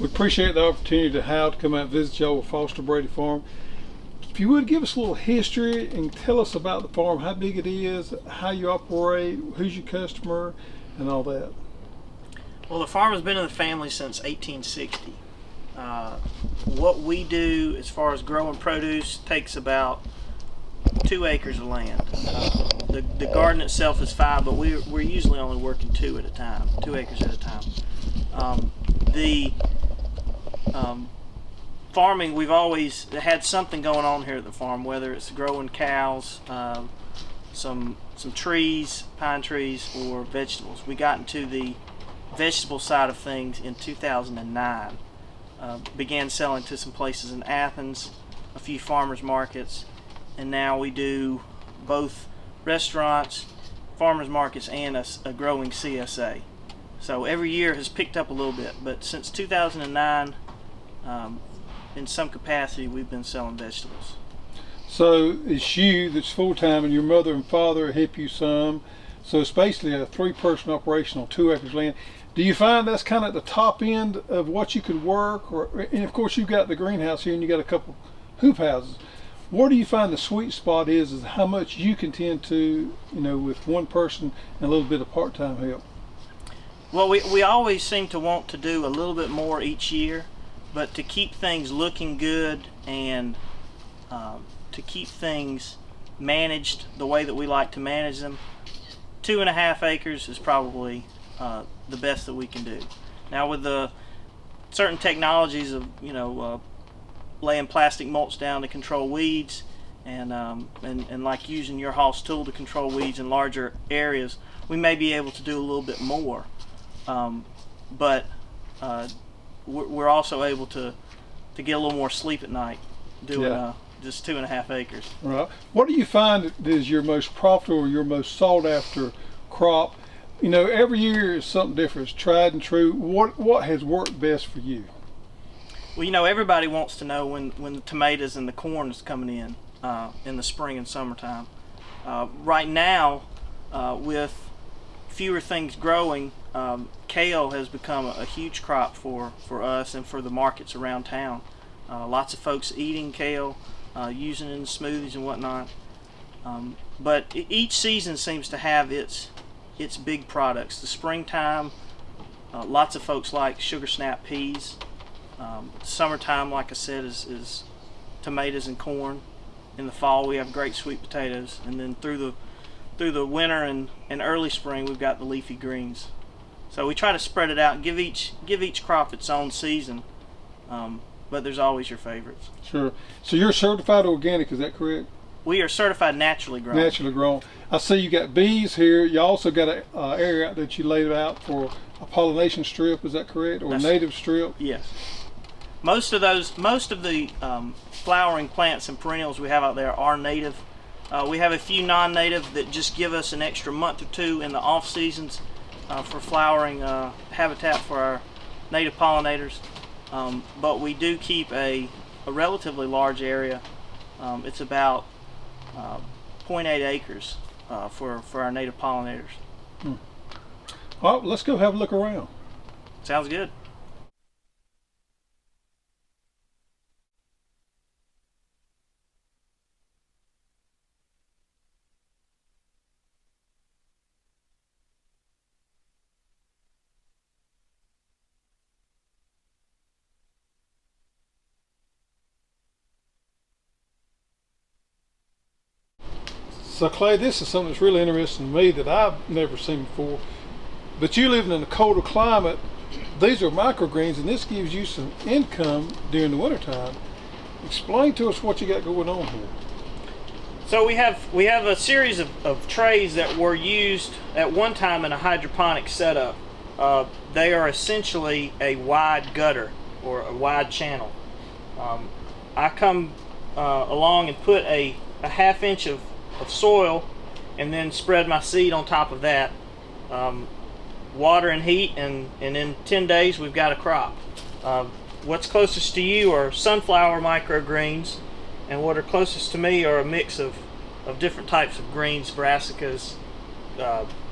We appreciate the opportunity to come out and visit y'all with Foster-Brady Farm. If you would give us a little history and tell us about the farm, how big it is, how you operate, who's your customer, and all that. Well, the farm has been in the family since 1860. What we do as far as growing produce takes about 2 acres of land. The garden itself is 5, but we're usually only working 2 at a time, 2 acres at a time. Farming, we've always had something going on here at the farm, whether it's growing cows, some trees, pine trees, or vegetables. We got into the vegetable side of things in 2009. Began selling to some places in Athens, a few farmers markets, and now we do both restaurants, farmers markets, and a growing CSA. So every year has picked up a little bit, but since 2009, in some capacity, we've been selling vegetables. So it's you that's full-time, and your mother and father help you some. So it's basically a 3-person operation on 2 acres of land. Do you find that's kind of at the top end of what you could work? And of course, you've got the greenhouse here, and you got a couple hoop houses. Where do you find the sweet spot is how much you can tend to, with one person and a little bit of part-time help? Well, we always seem to want to do a little bit more each year, but to keep things looking good and to keep things managed the way that we like to manage them, 2.5 acres is probably the best that we can do. Now, with the certain technologies of laying plastic mulch down to control weeds, and like using your Hoss tool to control weeds in larger areas, we may be able to do a little bit more. But we're also able to get a little more sleep at night doing just 2.5 acres. Right. What do you find is your most profitable or your most sought after crop? Every year is something different. It's tried and true. What has worked best for you? Well, everybody wants to know when the tomatoes and the corn is coming in the spring and summertime. Right now, with fewer things growing, kale has become a huge crop for us and for the markets around town. Lots of folks eating kale, using it in smoothies and whatnot. But each season seems to have its big products. The springtime, lots of folks like sugar snap peas. Summertime, like I said, is tomatoes and corn. In the fall, we have great sweet potatoes, and then through the winter and early spring, we've got the leafy greens. So we try to spread it out and give each crop its own season, but there's always your favorites. Sure. So you're certified organic, is that correct? We are certified naturally grown. Naturally grown. I see you got bees here. You also got an area out that you laid out for a pollination strip, is that correct? Or a native strip? Yes. Most of the flowering plants and perennials we have out there are native. We have a few non-native that just give us an extra month or 2 in the off seasons for flowering habitat for our native pollinators. But we do keep a relatively large area. It's about 0.8 acres for our native pollinators. Well, let's go have a look around. Sounds good. So Clay, this is something that's really interesting to me that I've never seen before. But you living in a colder climate, these are microgreens, and this gives you some income during the wintertime. Explain to us what you got going on here. So we have a series of trays that were used at one time in a hydroponic setup. They are essentially a wide gutter or a wide channel. I come along and put a 1/2 inch of soil and then spread my seed on top of that. Water and heat, and in 10 days we've got a crop. What's closest to you are sunflower microgreens, and what are closest to me are a mix of different types of greens, brassicas,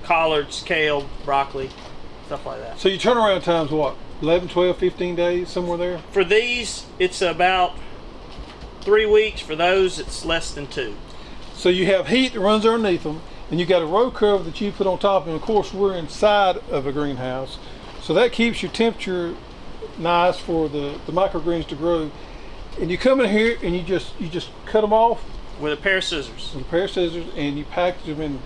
collards, kale, broccoli, stuff like that. So your turnaround time's what? 11, 12, 15 days, somewhere there? For these, it's about 3 weeks. For those, it's less than 2. So you have heat that runs underneath them, and you got a row cover that you put on top, and of course we're inside of a greenhouse, so that keeps your temperature nice for the microgreens to grow. And you come in here and you just cut them off With a pair of scissors. with a pair of scissors, and you package them in.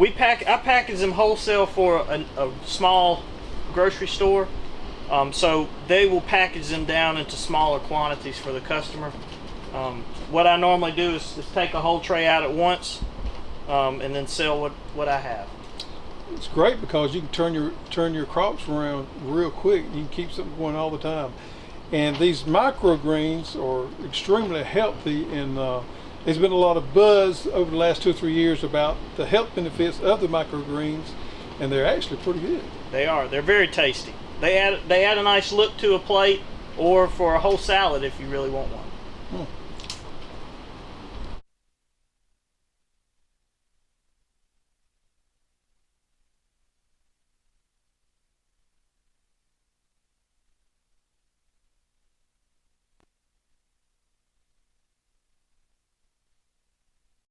I package them wholesale for a small grocery store. So they will package them down into smaller quantities for the customer. What I normally do is take a whole tray out at once, and then sell what I have. It's great because you can turn your crops around real quick. You can keep something going all the time. And these microgreens are extremely healthy, and there's been a lot of buzz over the last 2 or 3 years about the health benefits of the microgreens, and they're actually pretty good. They are. They're very tasty. They add a nice look to a plate, or for a whole salad if you really want one.